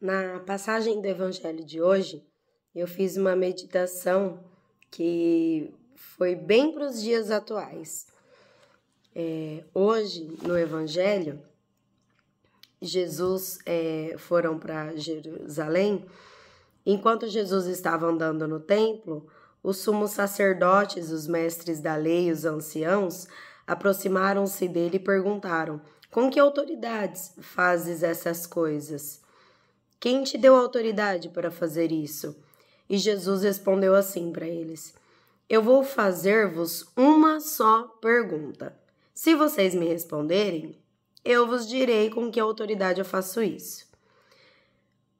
Na passagem do Evangelho de hoje, eu fiz uma meditação que foi bem para os dias atuais. Hoje, no Evangelho, Jesus foram para Jerusalém. Enquanto Jesus estava andando no templo, os sumos sacerdotes, os mestres da lei, os anciãos, aproximaram-se dele e perguntaram: com que autoridades fazes essas coisas? Quem te deu autoridade para fazer isso? E Jesus respondeu assim para eles: eu vou fazer-vos uma só pergunta. Se vocês me responderem, eu vos direi com que autoridade eu faço isso.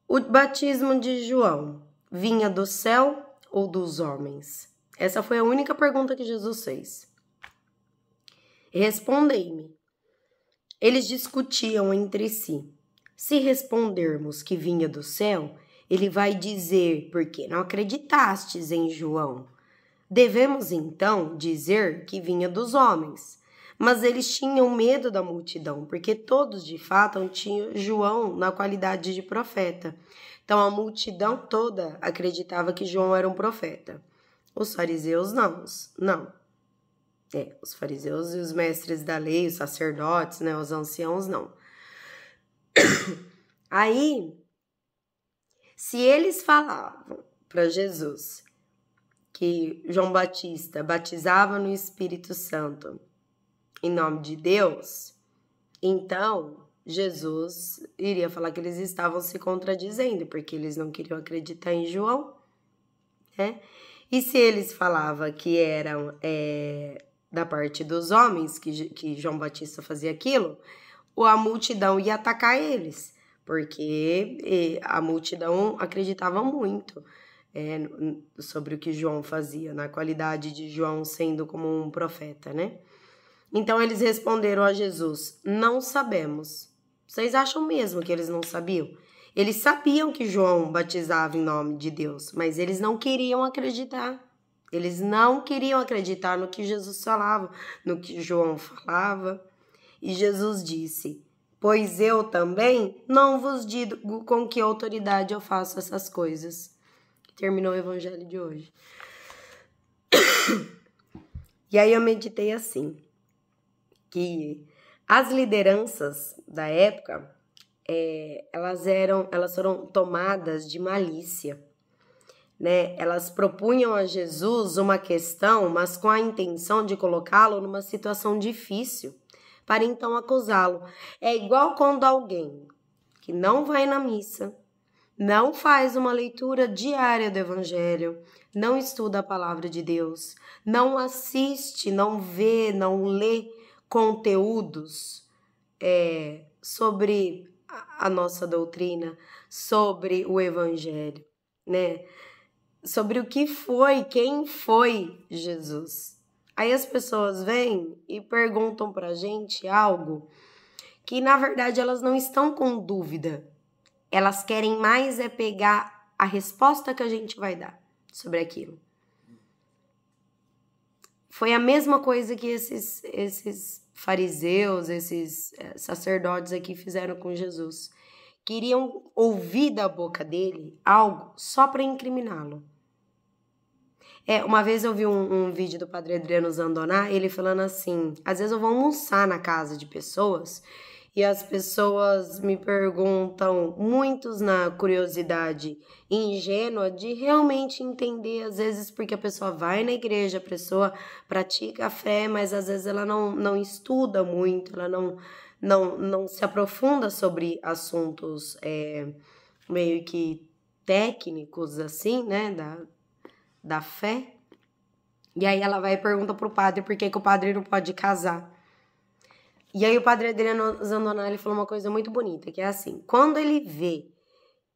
O batismo de João vinha do céu ou dos homens? Essa foi a única pergunta que Jesus fez. Respondei-me. Eles discutiam entre si. Se respondermos que vinha do céu, ele vai dizer: porque não acreditastes em João? Devemos então dizer que vinha dos homens. Mas eles tinham medo da multidão, porque todos de fato tinham João na qualidade de profeta. Então a multidão toda acreditava que João era um profeta. Os fariseus não. Os fariseus e os mestres da lei, os sacerdotes, os anciãos não. Aí, se eles falavam para Jesus que João Batista batizava no Espírito Santo em nome de Deus, então Jesus iria falar que eles estavam se contradizendo, porque eles não queriam acreditar em João, né? E se eles falavam que eram da parte dos homens, que João Batista fazia aquilo, a multidão ia atacar eles, porque a multidão acreditava muito sobre o que João fazia, na qualidade de João sendo como um profeta, né? Então eles responderam a Jesus: não sabemos. Vocês acham mesmo que eles não sabiam? Eles sabiam que João batizava em nome de Deus, mas eles não queriam acreditar. Eles não queriam acreditar no que Jesus falava, no que João falava. E Jesus disse: pois eu também não vos digo com que autoridade eu faço essas coisas. Terminou o evangelho de hoje. E aí eu meditei assim, que as lideranças da época, elas foram tomadas de malícia, né? Elas propunham a Jesus uma questão, mas com a intenção de colocá-lo numa situação difícil, para então acusá-lo. É igual quando alguém que não vai na missa, não faz uma leitura diária do Evangelho, não estuda a palavra de Deus, não assiste, não vê, não lê conteúdos sobre a nossa doutrina, sobre o Evangelho, né? Sobre o que foi, quem foi Jesus. Aí as pessoas vêm e perguntam pra gente algo que, na verdade, elas não estão com dúvida. Elas querem mais pegar a resposta que a gente vai dar sobre aquilo. Foi a mesma coisa que esses fariseus, esses sacerdotes aqui fizeram com Jesus. Queriam ouvir da boca dele algo só para incriminá-lo. Uma vez eu vi um vídeo do Padre Adriano Zandoná, ele falando assim: às vezes eu vou almoçar na casa de pessoas e as pessoas me perguntam, muitos na curiosidade ingênua de realmente entender, às vezes porque a pessoa vai na igreja, a pessoa pratica a fé, mas às vezes ela não estuda muito, ela não se aprofunda sobre assuntos meio que técnicos, assim, né, da fé. E aí ela vai e pergunta pro padre por que o padre não pode casar. E aí o Padre Adriano Zandoná, ele falou uma coisa muito bonita, que é assim: quando ele vê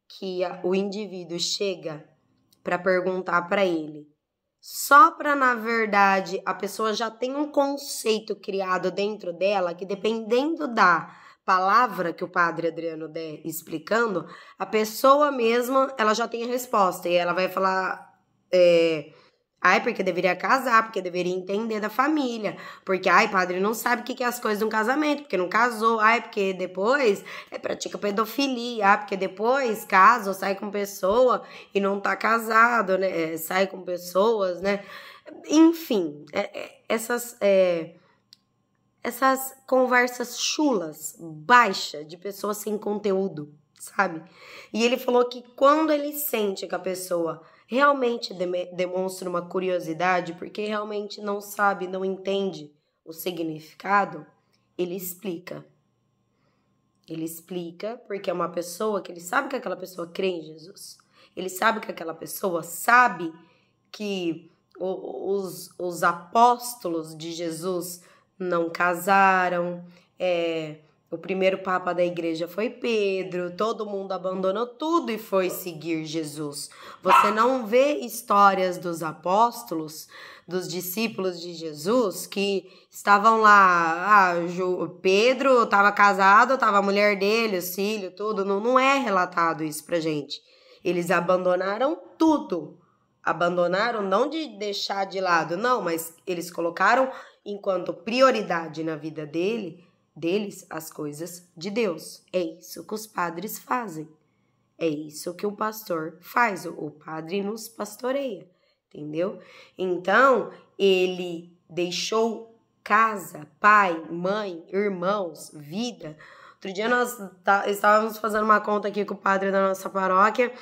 que o indivíduo chega para perguntar para ele, só para, na verdade, a pessoa já tem um conceito criado dentro dela, que dependendo da palavra que o Padre Adriano der explicando, a pessoa mesma, ela já tem a resposta, e ela vai falar Ai, porque deveria casar, porque deveria entender da família. Porque, ai, padre não sabe o que é as coisas de um casamento, porque não casou. Ai, porque depois pratica pedofilia. Ai, porque depois casa ou sai com pessoa e não tá casado, né? Sai com pessoas, né? Enfim, essas conversas chulas, baixas, de pessoas sem conteúdo, sabe? E ele falou que quando ele sente que a pessoa realmente demonstra uma curiosidade, porque realmente não sabe, não entende o significado, ele explica. Ele explica porque é uma pessoa que ele sabe que aquela pessoa crê em Jesus. Ele sabe que aquela pessoa sabe que os apóstolos de Jesus não casaram, o primeiro papa da igreja foi Pedro, todo mundo abandonou tudo e foi seguir Jesus. Você não vê histórias dos apóstolos, dos discípulos de Jesus, que estavam lá, Pedro estava casado, estava a mulher dele, os filhos, tudo, não é relatado isso pra gente. Eles abandonaram tudo. Abandonaram não de deixar de lado, não, mas eles colocaram enquanto prioridade na vida deles as coisas de Deus. É isso que os padres fazem. É isso que o pastor faz. O padre nos pastoreia, entendeu? Então, ele deixou casa, pai, mãe, irmãos, vida. Outro dia nós estávamos fazendo uma conta aqui com o padre da nossa paróquia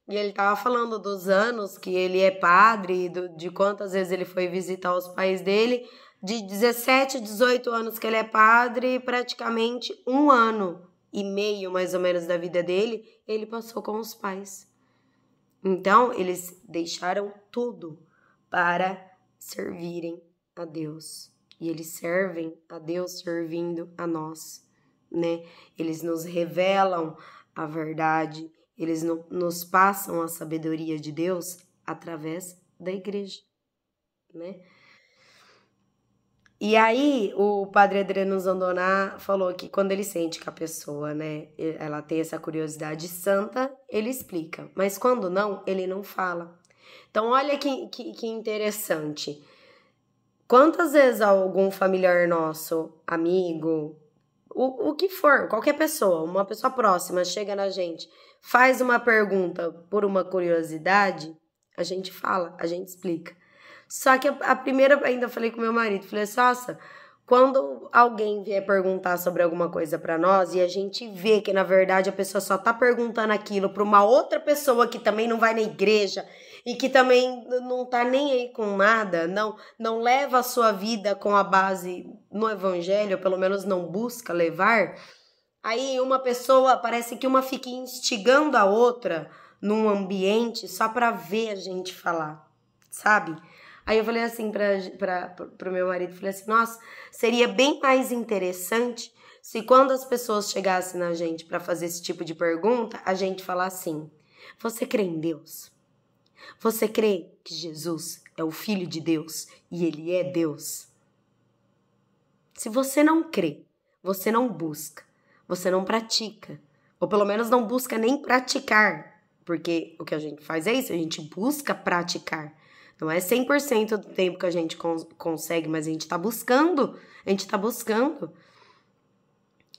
e ele estava falando dos anos que ele é padre, de quantas vezes ele foi visitar os pais dele. De 17, 18 anos que ele é padre, praticamente 1 ano e meio, mais ou menos, da vida dele, ele passou com os pais. Então, eles deixaram tudo para servirem a Deus. E eles servem a Deus servindo a nós, né? Eles nos revelam a verdade, eles nos passam a sabedoria de Deus através da igreja, né? E aí, o padre Adriano Zandoná falou que quando ele sente que a pessoa, né, ela tem essa curiosidade santa, ele explica. Mas quando não, ele não fala. Então, olha que interessante. Quantas vezes algum familiar nosso, amigo, o que for, qualquer pessoa, uma pessoa próxima, chega na gente, faz uma pergunta por uma curiosidade, a gente fala, a gente explica. Só que a primeira, ainda falei com meu marido, falei assim, nossa, quando alguém vier perguntar sobre alguma coisa pra nós e a gente vê que na verdade a pessoa só tá perguntando aquilo pra uma outra pessoa que também não vai na igreja e que também não tá nem aí com nada, não leva a sua vida com a base no evangelho, ou pelo menos não busca levar, aí uma pessoa, parece que uma fica instigando a outra num ambiente só pra ver a gente falar, sabe? Aí eu falei assim pro meu marido, falei assim, nossa, seria bem mais interessante se quando as pessoas chegassem na gente para fazer esse tipo de pergunta, a gente falar assim, você crê em Deus? Você crê que Jesus é o Filho de Deus e Ele é Deus? Se você não crê, você não busca, você não pratica, ou pelo menos não busca nem praticar, porque o que a gente faz é isso, a gente busca praticar. Não é 100% do tempo que a gente consegue, mas a gente tá buscando.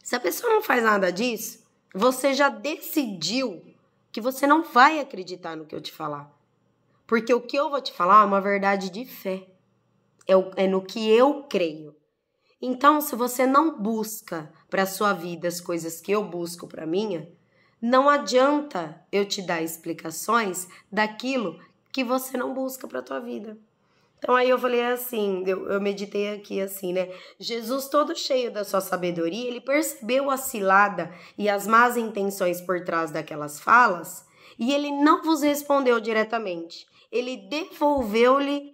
Se a pessoa não faz nada disso, você já decidiu que você não vai acreditar no que eu te falar. Porque o que eu vou te falar é uma verdade de fé. É no que eu creio. Então, se você não busca para sua vida as coisas que eu busco para minha, não adianta eu te dar explicações daquilo que você não busca para tua vida. Então aí eu falei assim, eu meditei aqui assim, né? Jesus, todo cheio da sua sabedoria, ele percebeu a cilada e as más intenções por trás daquelas falas e ele não vos respondeu diretamente. Ele devolveu-lhes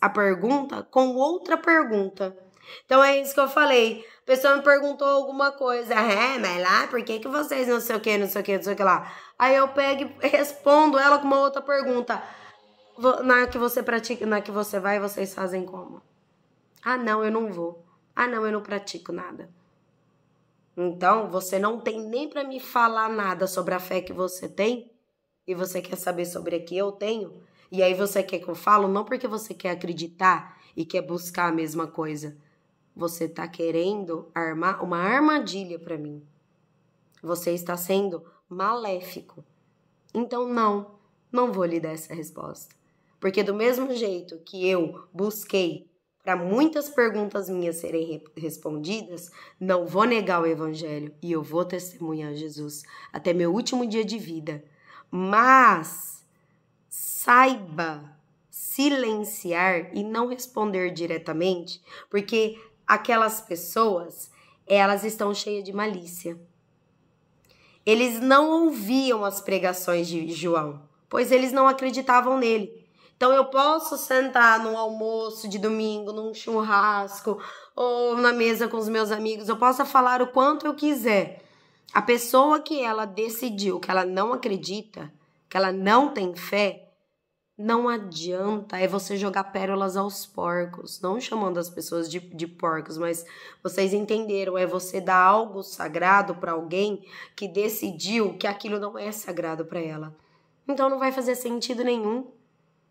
a pergunta com outra pergunta. Então é isso que eu falei. A pessoa me perguntou alguma coisa. Mas lá, por que vocês não sei o que, não sei o que, não sei o que lá? Aí eu pego e respondo ela com uma outra pergunta. Na que você pratica, na que você vai, vocês fazem como? Ah, não, eu não vou. Ah, não, eu não pratico nada. Então, você não tem nem para me falar nada sobre a fé que você tem e você quer saber sobre a que eu tenho. E aí você quer que eu falo não porque você quer acreditar e quer buscar a mesma coisa. Você está querendo armar uma armadilha para mim. Você está sendo maléfico. Então não vou lhe dar essa resposta. Porque do mesmo jeito que eu busquei para muitas perguntas minhas serem respondidas, não vou negar o evangelho e eu vou testemunhar Jesus até meu último dia de vida. Mas saiba silenciar e não responder diretamente, porque aquelas pessoas, elas estão cheias de malícia. Eles não ouviam as pregações de João, pois eles não acreditavam nele. Então eu posso sentar num almoço de domingo, num churrasco ou na mesa com os meus amigos, eu posso falar o quanto eu quiser. A pessoa que ela decidiu que ela não acredita, que ela não tem fé, não adianta, é você jogar pérolas aos porcos, não chamando as pessoas de porcos, mas vocês entenderam, é você dar algo sagrado para alguém que decidiu que aquilo não é sagrado para ela. Então não vai fazer sentido nenhum.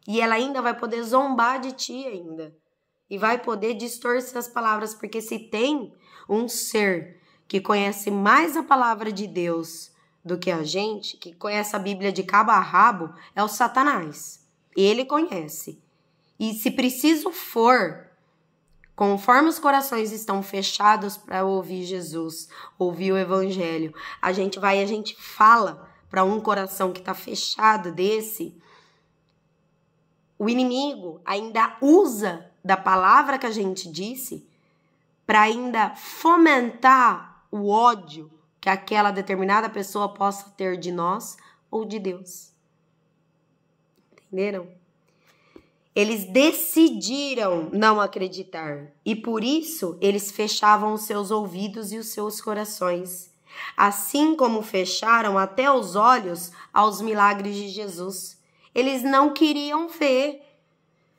E ela ainda vai poder zombar de ti ainda. E vai poder distorcer as palavras, porque se tem um ser que conhece mais a palavra de Deus do que a gente, que conhece a Bíblia de cabo a rabo, é o Satanás. Ele conhece. E se preciso for, conforme os corações estão fechados para ouvir Jesus, ouvir o Evangelho, a gente fala para um coração que está fechado desse. O inimigo ainda usa da palavra que a gente disse para ainda fomentar o ódio que aquela determinada pessoa possa ter de nós ou de Deus. Entenderam? Eles decidiram não acreditar e por isso eles fechavam os seus ouvidos e os seus corações, assim como fecharam até os olhos aos milagres de Jesus. Eles não queriam ver.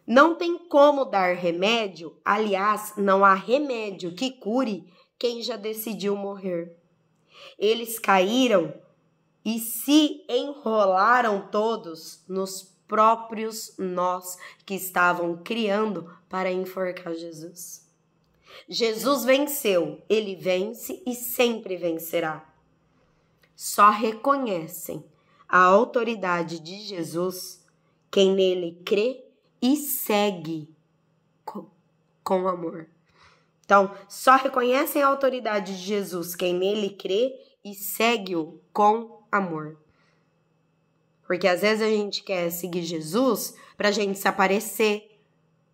Não tem como dar remédio, aliás, não há remédio que cure quem já decidiu morrer. Eles caíram e se enrolaram todos nos próprios nós que estavam criando para enforcar Jesus. Jesus venceu, ele vence e sempre vencerá. Só reconhecem a autoridade de Jesus quem nele crê e segue com amor. Então, só reconhecem a autoridade de Jesus quem nele crê e segue-o com amor. Porque às vezes a gente quer seguir Jesus pra gente se aparecer,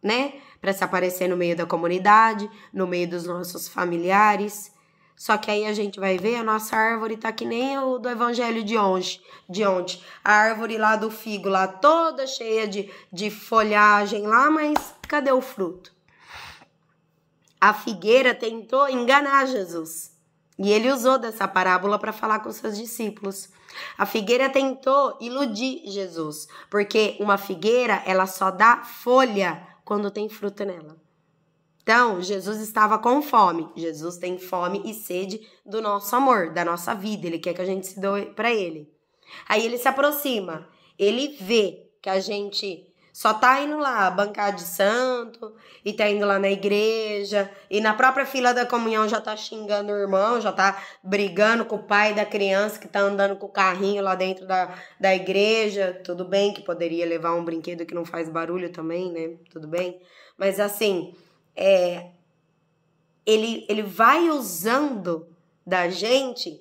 né? Pra se aparecer no meio da comunidade, no meio dos nossos familiares. Só que aí a gente vai ver, a nossa árvore tá que nem o do evangelho de ontem. A árvore lá do figo, lá toda cheia de folhagem lá, mas cadê o fruto? A figueira tentou enganar Jesus. E ele usou dessa parábola para falar com seus discípulos. A figueira tentou iludir Jesus, porque uma figueira, ela só dá folha quando tem fruta nela. Então, Jesus estava com fome. Jesus tem fome e sede do nosso amor, da nossa vida. Ele quer que a gente se doe para ele. Aí ele se aproxima. Ele vê que a gente só tá indo lá bancar de santo e tá indo lá na igreja e na própria fila da comunhão já tá xingando o irmão, já tá brigando com o pai da criança que tá andando com o carrinho lá dentro da igreja. Tudo bem que poderia levar um brinquedo que não faz barulho também, né? Tudo bem. Mas assim... Ele vai usando da gente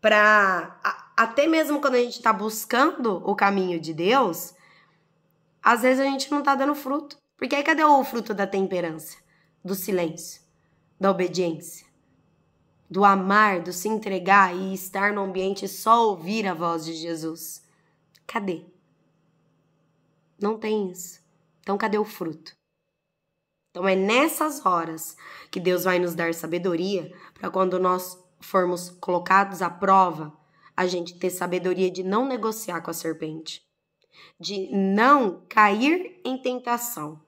para até mesmo quando a gente está buscando o caminho de Deus, às vezes a gente não está dando fruto. Porque aí cadê o fruto da temperança, do silêncio, da obediência, do amar, do se entregar e estar no ambiente e só ouvir a voz de Jesus? Cadê? Não tem isso. Então cadê o fruto? Então é nessas horas que Deus vai nos dar sabedoria para quando nós formos colocados à prova, a gente ter sabedoria de não negociar com a serpente, de não cair em tentação.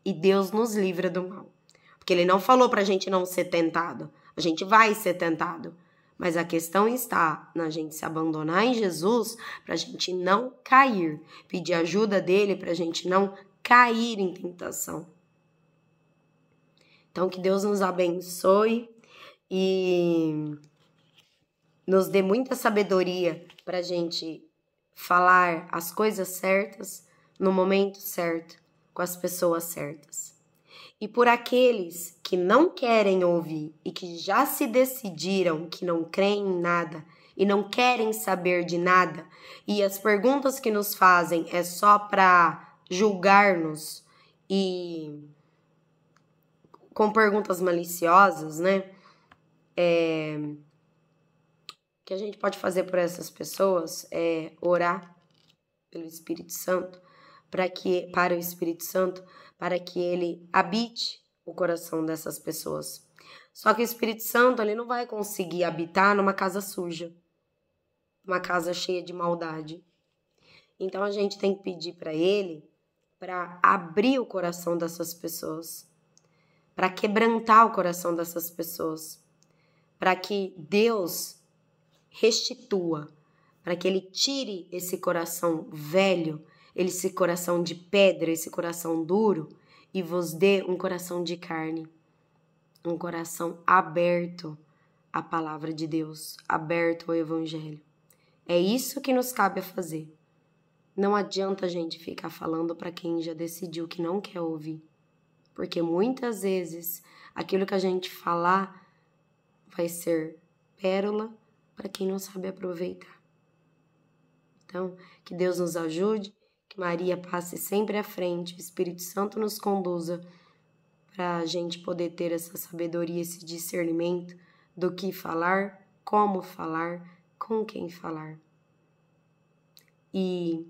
E Deus nos livra do mal. Porque ele não falou para a gente não ser tentado. A gente vai ser tentado. Mas a questão está na gente se abandonar em Jesus para a gente não cair. Pedir ajuda dele para a gente não cair em tentação. Então, que Deus nos abençoe e nos dê muita sabedoria para a gente falar as coisas certas no momento certo, com as pessoas certas. E por aqueles que não querem ouvir e que já se decidiram que não creem em nada e não querem saber de nada, e as perguntas que nos fazem é só para julgar-nos e com perguntas maliciosas, né? O que a gente pode fazer por essas pessoas é orar pelo Espírito Santo, para o Espírito Santo, para que ele habite o coração dessas pessoas. Só que o Espírito Santo, ele não vai conseguir habitar numa casa suja, uma casa cheia de maldade. Então a gente tem que pedir para ele para abrir o coração dessas pessoas, para quebrantar o coração dessas pessoas, para que Deus restitua, para que ele tire esse coração velho, esse coração de pedra, esse coração duro, e vos dê um coração de carne, um coração aberto à palavra de Deus, aberto ao Evangelho. É isso que nos cabe a fazer. Não adianta a gente ficar falando para quem já decidiu que não quer ouvir, porque muitas vezes aquilo que a gente falar vai ser pérola para quem não sabe aproveitar. Então, que Deus nos ajude, que Maria passe sempre à frente, o Espírito Santo nos conduza para a gente poder ter essa sabedoria, esse discernimento do que falar, como falar, com quem falar. E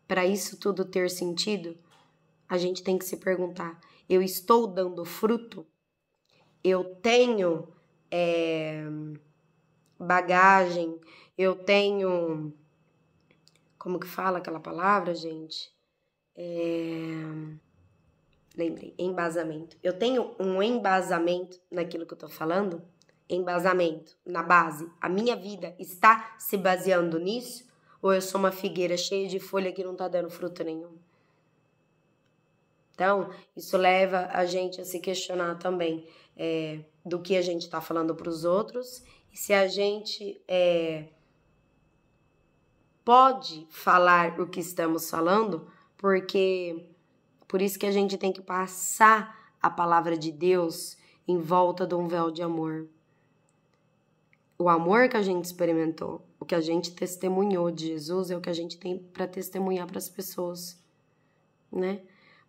para isso tudo ter sentido, a gente tem que se perguntar, eu estou dando fruto? Eu tenho bagagem? Eu tenho... Como que fala aquela palavra, gente? Lembrei, embasamento. Eu tenho um embasamento naquilo que eu tô falando? Embasamento, na base. A minha vida está se baseando nisso? Ou eu sou uma figueira cheia de folha que não tá dando fruto nenhum? Então, isso leva a gente a se questionar também do que a gente tá falando pros outros e se a gente... pode falar o que estamos falando, porque por isso que a gente tem que passar a palavra de Deus em volta de um véu de amor. O amor que a gente experimentou, o que a gente testemunhou de Jesus é o que a gente tem para testemunhar para as pessoas, né?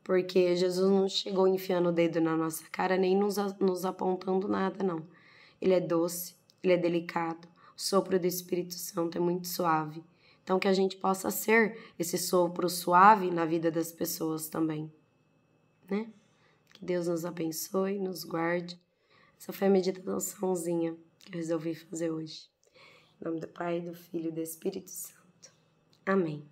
Porque Jesus não chegou enfiando o dedo na nossa cara nem nos apontando nada, não. Ele é doce, ele é delicado, o sopro do Espírito Santo é muito suave. Então, que a gente possa ser esse sopro suave na vida das pessoas também, né? Que Deus nos abençoe, nos guarde. Essa foi a meditaçãozinha que eu resolvi fazer hoje. Em nome do Pai, do Filho e do Espírito Santo. Amém.